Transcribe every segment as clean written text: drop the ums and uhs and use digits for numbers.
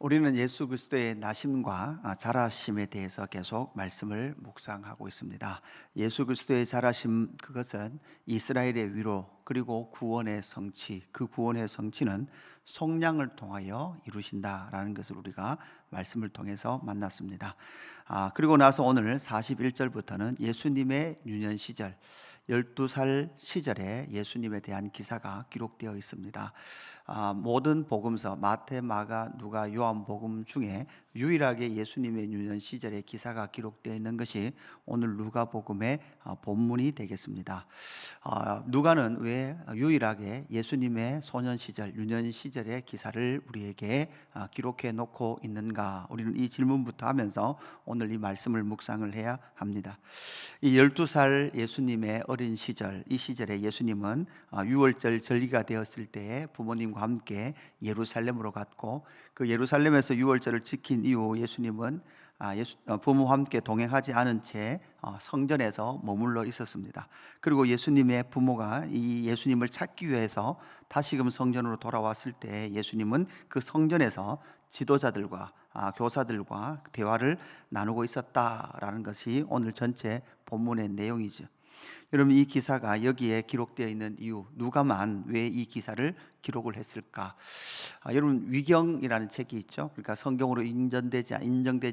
우리는 예수 그리스도의 나심과 자라심에 대해서 계속 말씀을 묵상하고 있습니다. 예수 그리스도의 자라심, 그것은 이스라엘의 위로 그리고 구원의 성취, 그 구원의 성취는 속량을 통하여 이루신다라는 것을 우리가 말씀을 통해서 만났습니다. 그리고 나서 오늘 41절부터는 예수님의 유년 시절, 12살 시절에 예수님에 대한 기사가 기록되어 있습니다. 모든 복음서 마태, 마가, 누가, 요한복음 중에 유일하게 예수님의 유년 시절의 기사가 기록되어 있는 것이 오늘 누가복음의 본문이 되겠습니다. 누가는 왜 유일하게 예수님의 소년 시절, 유년 시절의 기사를 우리에게 기록해 놓고 있는가? 우리는 이 질문부터 하면서 오늘 이 말씀을 묵상을 해야 합니다. 이 12살 예수님의 어린 시절, 이 시절에 예수님은 유월절 절기가 되었을 때에 부모님과 함께 예루살렘으로 갔고, 그 예루살렘에서 유월절을 지킨 이후 예수님은 부모와 함께 동행하지 않은 채 성전에서 머물러 있었습니다. 그리고 예수님의 부모가 이 예수님을 찾기 위해서 다시금 성전으로 돌아왔을 때 예수님은 그 성전에서 지도자들과 교사들과 대화를 나누고 있었다라는 것이 오늘 전체 본문의 내용이죠. 여러분, 이 기사가 여기에 기록되어 있는 이유, 누가만 왜 이 기사를 기록을 했을까? 여러분, 위경이라는 책이 있죠. 그러니까 성경으로 인정되지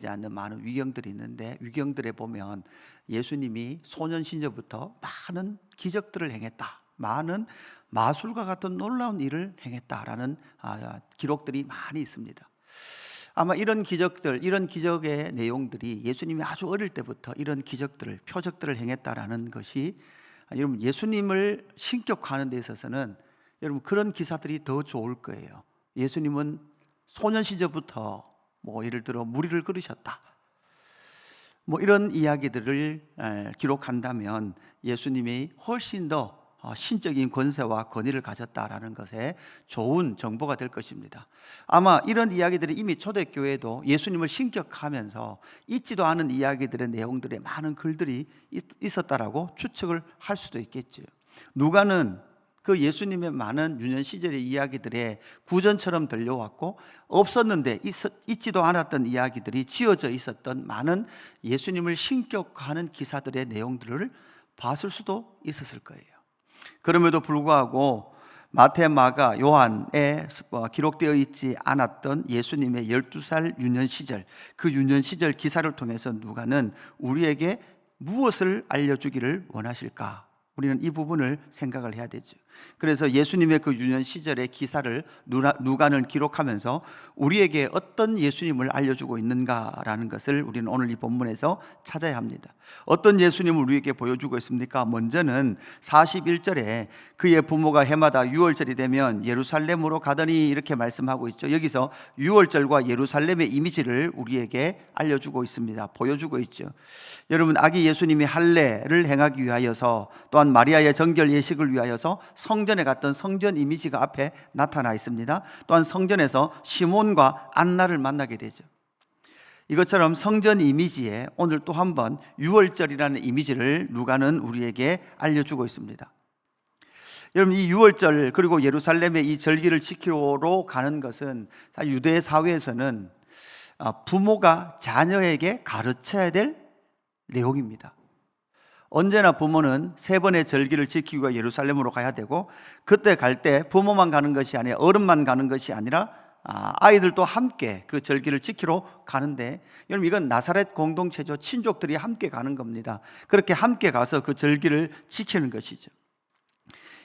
않는 많은 위경들이 있는데, 위경들에 보면 예수님이 소년 시절부터 많은 기적들을 행했다, 많은 마술과 같은 놀라운 일을 행했다라는 기록들이 많이 있습니다. 아마 이런 기적들, 이런 기적의 내용들이 예수님이 아주 어릴 때부터 이런 기적들을, 표적들을 행했다라는 것이, 여러분, 예수님을 신격화하는 데 있어서는 여러분 그런 기사들이 더 좋을 거예요. 예수님은 소년 시절부터 예를 들어 무리를 끌으셨다, 이런 이야기들을 기록한다면 예수님이 훨씬 더 신적인 권세와 권위를 가졌다라는 것에 좋은 정보가 될 것입니다. 아마 이런 이야기들이 이미 초대교회도 예수님을 신격하면서 있지도 않은 이야기들의 내용들의 많은 글들이 있었다라고 추측을 할 수도 있겠죠. 누가는 그 예수님의 많은 유년 시절의 이야기들의 구전처럼 들려왔고, 없었는데 있지도 않았던 이야기들이 지어져 있었던 많은 예수님을 신격화하는 기사들의 내용들을 봤을 수도 있었을 거예요. 그럼에도 불구하고 마태, 마가, 요한에 기록되어 있지 않았던 예수님의 12살 유년 시절, 그 유년 시절 기사를 통해서 누가는 우리에게 무엇을 알려주기를 원하실까? 우리는 이 부분을 생각을 해야 되죠. 그래서 예수님의 그 유년 시절의 기사를 누가는 기록하면서 우리에게 어떤 예수님을 알려주고 있는가라는 것을 우리는 오늘 이 본문에서 찾아야 합니다. 어떤 예수님을 우리에게 보여주고 있습니까? 먼저는 41절에 그의 부모가 해마다 유월절이 되면 예루살렘으로 가더니 이렇게 말씀하고 있죠. 여기서 유월절과 예루살렘의 이미지를 우리에게 알려주고 있습니다. 보여주고 있죠. 여러분, 아기 예수님이 할례를 행하기 위하여서, 또한 마리아의 정결 예식을 위하여서 성전에 갔던 성전 이미지가 앞에 나타나 있습니다. 또한 성전에서 시몬과 안나를 만나게 되죠. 이것처럼 성전 이미지에 오늘 또 한 번 유월절이라는 이미지를 누가는 우리에게 알려주고 있습니다. 여러분, 이 유월절 그리고 예루살렘의 이 절기를 지키러 가는 것은 유대 사회에서는 부모가 자녀에게 가르쳐야 될 내용입니다. 언제나 부모는 3번의 절기를 지키기 위해 예루살렘으로 가야 되고, 그때 갈 때 부모만 가는 것이 아니라, 어른만 가는 것이 아니라 아이들도 함께 그 절기를 지키러 가는데, 여러분, 이건 나사렛 공동체죠. 친족들이 함께 가는 겁니다. 그렇게 함께 가서 그 절기를 지키는 것이죠.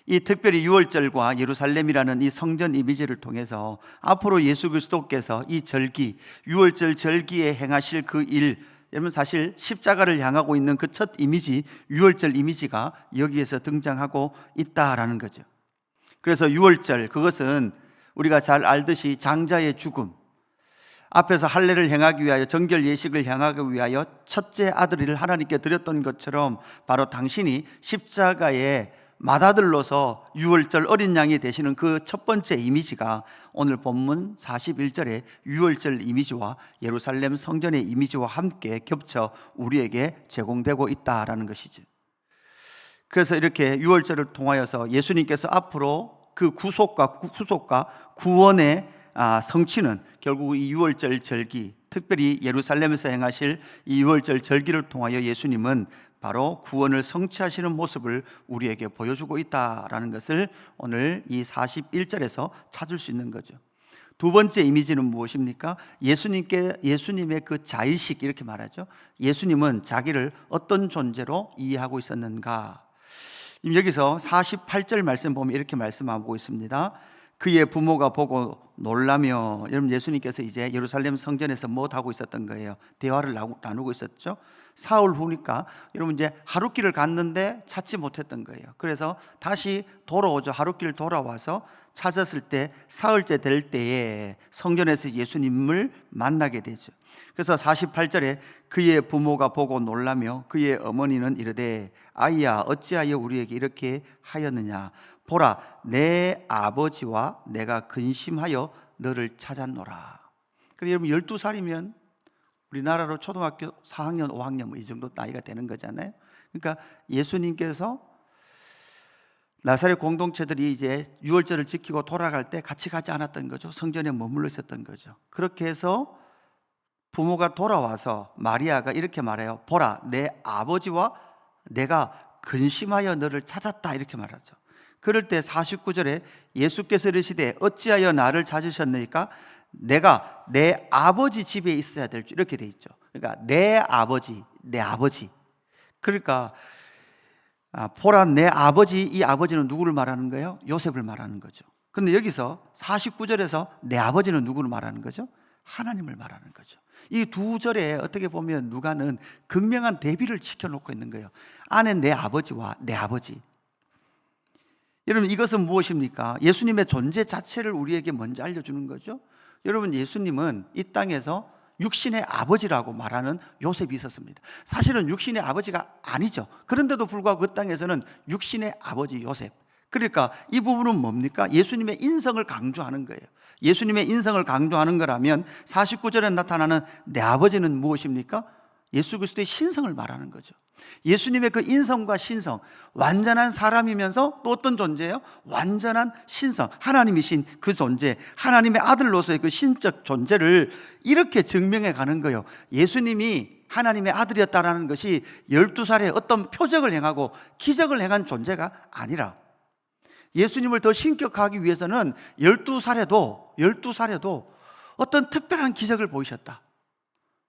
이 특별히 유월절과 예루살렘이라는 이 성전 이미지를 통해서 앞으로 예수 그리스도께서 이 절기, 유월절 절기에 행하실 그 일, 여러분, 사실 십자가를 향하고 있는 그 첫 이미지, 유월절 이미지가 여기에서 등장하고 있다라는 거죠. 그래서 유월절, 그것은 우리가 잘 알듯이 장자의 죽음, 앞에서 할례를 행하기 위하여, 정결 예식을 행하기 위하여 첫째 아들을 하나님께 드렸던 것처럼 바로 당신이 십자가에 맏아들로서 유월절 어린 양이 되시는 그 첫 번째 이미지가 오늘 본문 41절의 유월절 이미지와 예루살렘 성전의 이미지와 함께 겹쳐 우리에게 제공되고 있다라는 것이죠. 그래서 이렇게 유월절을 통하여서 예수님께서 앞으로 그 구속과 구원의 성취는 결국 이 유월절 절기, 특별히 예루살렘에서 행하실 이 유월절 절기를 통하여 예수님은 바로 구원을 성취하시는 모습을 우리에게 보여주고 있다라는 것을 오늘 이 41절에서 찾을 수 있는 거죠. 두 번째 이미지는 무엇입니까? 예수님의 그 자의식, 이렇게 말하죠. 예수님은 자기를 어떤 존재로 이해하고 있었는가? 여기서 48절 말씀 보면 이렇게 말씀하고 있습니다. 그의 부모가 보고 놀라며, 여러분 예수님께서 이제 예루살렘 성전에서 뭐 하고 있었던 거예요? 대화를 나누고 있었죠. 사흘 후니까 여러분 이제 하룻길을 갔는데 찾지 못했던 거예요. 그래서 다시 돌아오죠. 하룻길 돌아와서 찾았을 때 사흘째 될 때에 성전에서 예수님을 만나게 되죠. 그래서 48절에 그의 부모가 보고 놀라며 그의 어머니는 이르되 아이야 어찌하여 우리에게 이렇게 하였느냐, 보라 내 아버지와 내가 근심하여 너를 찾았노라. 그래서 여러분 12살이면 우리나라로 초등학교 4학년 5학년 뭐 이 정도 나이가 되는 거잖아요. 그러니까 예수님께서 나사렛 공동체들이 이제 유월절을 지키고 돌아갈 때 같이 가지 않았던 거죠. 성전에 머물러 있었던 거죠. 그렇게 해서 부모가 돌아와서 마리아가 이렇게 말해요. 보라 내 아버지와 내가 근심하여 너를 찾았다, 이렇게 말하죠. 그럴 때 49절에 예수께서 이르시되 어찌하여 나를 찾으셨나이까? 내가 내 아버지 집에 있어야 될 줄, 이렇게 돼 있죠. 그러니까 내 아버지. 그러니까 보라 내 아버지, 이 아버지는 누구를 말하는 거예요? 요셉을 말하는 거죠. 그런데 여기서 49절에서 내 아버지는 누구를 말하는 거죠? 하나님을 말하는 거죠. 이 두 절에 어떻게 보면 누가는 극명한 대비를 지켜놓고 있는 거예요. 안에 내 아버지와 내 아버지. 여러분 이것은 무엇입니까? 예수님의 존재 자체를 우리에게 먼저 알려주는 거죠. 여러분 예수님은 이 땅에서 육신의 아버지라고 말하는 요셉이 있었습니다. 사실은 육신의 아버지가 아니죠. 그런데도 불구하고 그 땅에서는 육신의 아버지 요셉. 그러니까 이 부분은 뭡니까? 예수님의 인성을 강조하는 거예요. 예수님의 인성을 강조하는 거라면 49절에 나타나는 내 아버지는 무엇입니까? 예수 그리스도의 신성을 말하는 거죠. 예수님의 그 인성과 신성, 완전한 사람이면서 또 어떤 존재예요? 완전한 신성, 하나님이신 그 존재, 하나님의 아들로서의 그 신적 존재를 이렇게 증명해 가는 거예요. 예수님이 하나님의 아들이었다는 것이 12살에 어떤 표적을 행하고 기적을 행한 존재가 아니라 예수님을 더 신격화하기 위해서는 12살에도 어떤 특별한 기적을 보이셨다.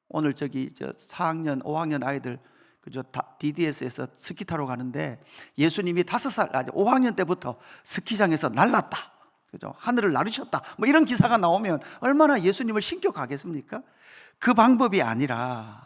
오늘 저 4학년, 5학년 아이들 그죠? DDS에서 스키 타러 가는데 예수님이 5학년 때부터 스키장에서 날랐다. 그죠? 하늘을 나르셨다. 뭐 이런 기사가 나오면 얼마나 예수님을 신격하겠습니까? 그 방법이 아니라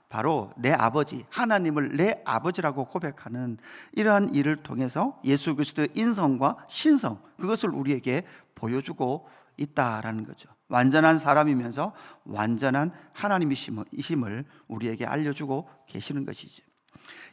바로 내 아버지, 하나님을 내 아버지라고 고백하는 이러한 일을 통해서 예수 그리스도의 인성과 신성, 그것을 우리에게 보여주고 있다라는 거죠. 완전한 사람이면서 완전한 하나님이심을 우리에게 알려주고 계시는 것이죠.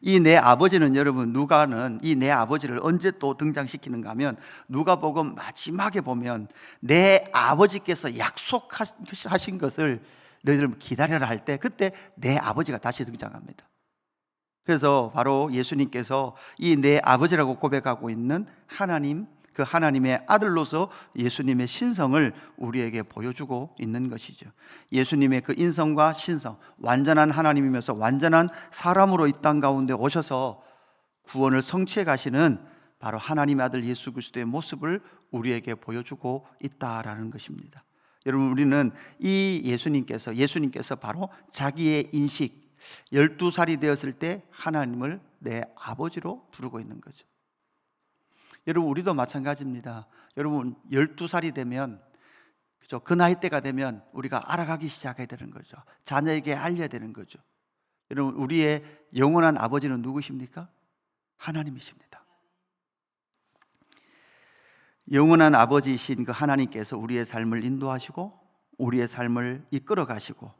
이 내 아버지는 여러분, 누가는 이 내 아버지를 언제 또 등장시키는가 하면 누가복음 마지막에 보면 내 아버지께서 약속하신 것을 너희들 기다려라 할 때 그때 내 아버지가 다시 등장합니다. 그래서 바로 예수님께서 이 내 아버지라고 고백하고 있는 하나님, 그 하나님의 아들로서 예수님의 신성을 우리에게 보여주고 있는 것이죠. 예수님의 그 인성과 신성, 완전한 하나님이면서 완전한 사람으로 이 땅 가운데 오셔서 구원을 성취해 가시는 바로 하나님의 아들 예수 그리스도의 모습을 우리에게 보여주고 있다라는 것입니다. 여러분, 우리는 이 예수님께서 바로 자기의 인식, 12살이 되었을 때 하나님을 내 아버지로 부르고 있는 거죠. 여러분, 우리도 마찬가지입니다. 여러분, 12살이 되면, 그죠? 그 나이대가 되면 우리가 알아가기 시작해야 되는 거죠. 자녀에게 알려야 되는 거죠. 여러분, 우리의 영원한 아버지는 누구십니까? 하나님이십니다. 영원한 아버지이신 그 하나님께서 우리의 삶을 인도하시고 우리의 삶을 이끌어 가시고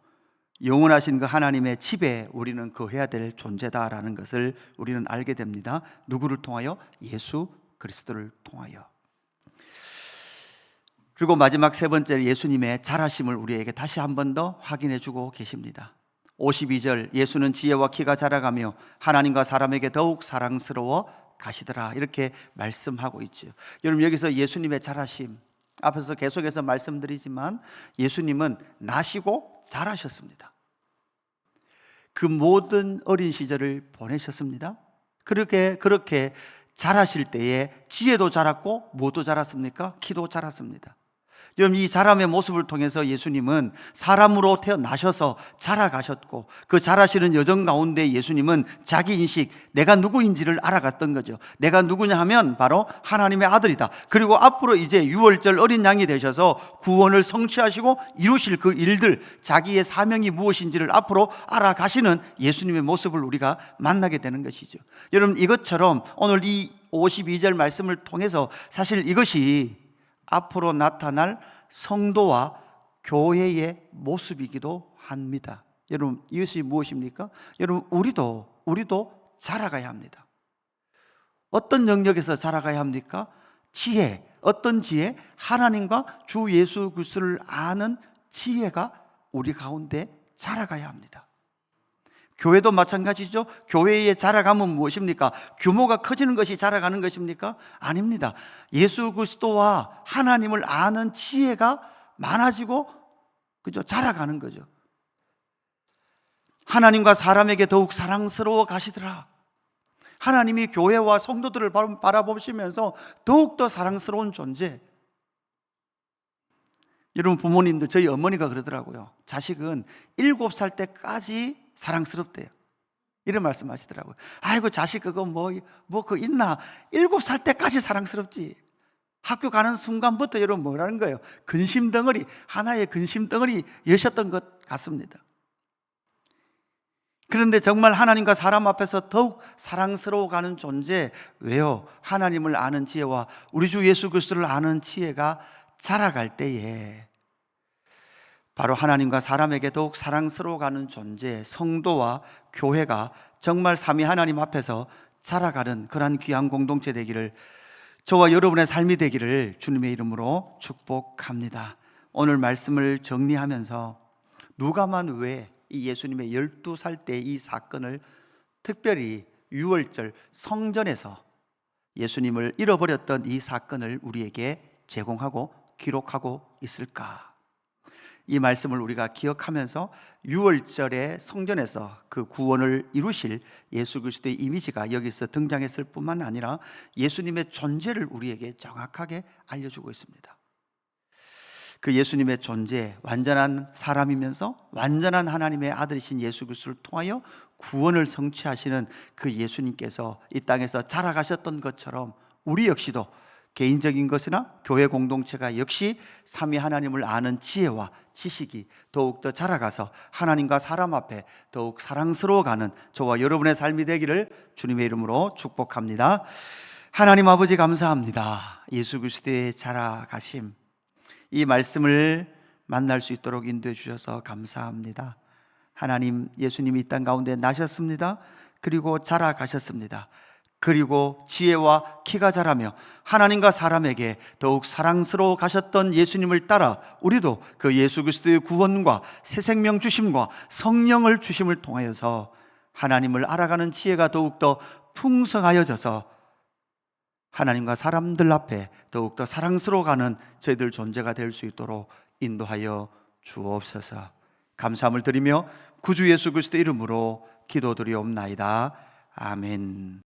영원하신 그 하나님의 집에 우리는 거해야 될 존재다라는 것을 우리는 알게 됩니다. 누구를 통하여? 예수 그리스도를 통하여. 그리고 마지막 세 번째, 예수님의 잘하심을 우리에게 다시 한 번 더 확인해 주고 계십니다. 52절, 예수는 지혜와 키가 자라가며 하나님과 사람에게 더욱 사랑스러워 가시더라, 이렇게 말씀하고 있죠. 여러분, 여기서 예수님의 잘하심, 앞에서 계속해서 말씀드리지만 예수님은 나시고 자라셨습니다. 그 모든 어린 시절을 보내셨습니다. 그렇게 자라실 때에 지혜도 자랐고 뭐도 자랐습니까? 키도 자랐습니다. 여러분, 이 자람의 모습을 통해서 예수님은 사람으로 태어나셔서 자라가셨고, 그 자라시는 여정 가운데 예수님은 자기 인식, 내가 누구인지를 알아갔던 거죠. 내가 누구냐 하면 바로 하나님의 아들이다. 그리고 앞으로 이제 유월절 어린 양이 되셔서 구원을 성취하시고 이루실 그 일들, 자기의 사명이 무엇인지를 앞으로 알아가시는 예수님의 모습을 우리가 만나게 되는 것이죠. 여러분, 이것처럼 오늘 이 52절 말씀을 통해서 사실 이것이 앞으로 나타날 성도와 교회의 모습이기도 합니다. 여러분, 이것이 무엇입니까? 여러분, 우리도 자라가야 합니다. 어떤 영역에서 자라가야 합니까? 지혜. 어떤 지혜? 하나님과 주 예수 그리스도를 아는 지혜가 우리 가운데 자라가야 합니다. 교회도 마찬가지죠. 교회의 자라감은 무엇입니까? 규모가 커지는 것이 자라가는 것입니까? 아닙니다. 예수 그리스도와 하나님을 아는 지혜가 많아지고 그죠? 자라가는 거죠. 하나님과 사람에게 더욱 사랑스러워 가시더라. 하나님이 교회와 성도들을 바라보시면서 더욱더 사랑스러운 존재. 여러분, 부모님들, 저희 어머니가 그러더라고요. 자식은 7살 때까지 사랑스럽대요. 이런 말씀 하시더라고요. 아이고, 자식 그거 그거 있나? 7살 때까지 사랑스럽지. 학교 가는 순간부터 여러분 뭐라는 거예요? 근심덩어리, 하나의 근심덩어리 여셨던 것 같습니다. 그런데 정말 하나님과 사람 앞에서 더욱 사랑스러워가는 존재, 왜요? 하나님을 아는 지혜와 우리 주 예수 그리스도를 아는 지혜가 자라갈 때에 바로 하나님과 사람에게 더욱 사랑스러워가는 존재, 성도와 교회가 정말 삼위 하나님 앞에서 자라가는 그러한 귀한 공동체 되기를, 저와 여러분의 삶이 되기를 주님의 이름으로 축복합니다. 오늘 말씀을 정리하면서 누가만 왜 이 예수님의 12살 때 이 사건을 특별히 유월절 성전에서 예수님을 잃어버렸던 이 사건을 우리에게 제공하고 기록하고 있을까? 이 말씀을 우리가 기억하면서 유월절의 성전에서 그 구원을 이루실 예수 그리스도의 이미지가 여기서 등장했을 뿐만 아니라 예수님의 존재를 우리에게 정확하게 알려주고 있습니다. 그 예수님의 존재, 완전한 사람이면서 완전한 하나님의 아들이신 예수 그리스도를 통하여 구원을 성취하시는 그 예수님께서 이 땅에서 자라가셨던 것처럼 우리 역시도 개인적인 것이나 교회 공동체가 역시 삼위 하나님을 아는 지혜와 지식이 더욱더 자라가서 하나님과 사람 앞에 더욱 사랑스러워가는 저와 여러분의 삶이 되기를 주님의 이름으로 축복합니다. 하나님 아버지, 감사합니다. 예수 그리스도의 자라가심, 이 말씀을 만날 수 있도록 인도해 주셔서 감사합니다. 하나님, 예수님이 이 땅 가운데 나셨습니다. 그리고 자라가셨습니다. 그리고 지혜와 키가 자라며 하나님과 사람에게 더욱 사랑스러워 가셨던 예수님을 따라 우리도 그 예수 그리스도의 구원과 새 생명 주심과 성령을 주심을 통하여서 하나님을 알아가는 지혜가 더욱더 풍성하여져서 하나님과 사람들 앞에 더욱더 사랑스러워가는 저희들 존재가 될 수 있도록 인도하여 주옵소서. 감사함을 드리며 구주 예수 그리스도 이름으로 기도드리옵나이다. 아멘.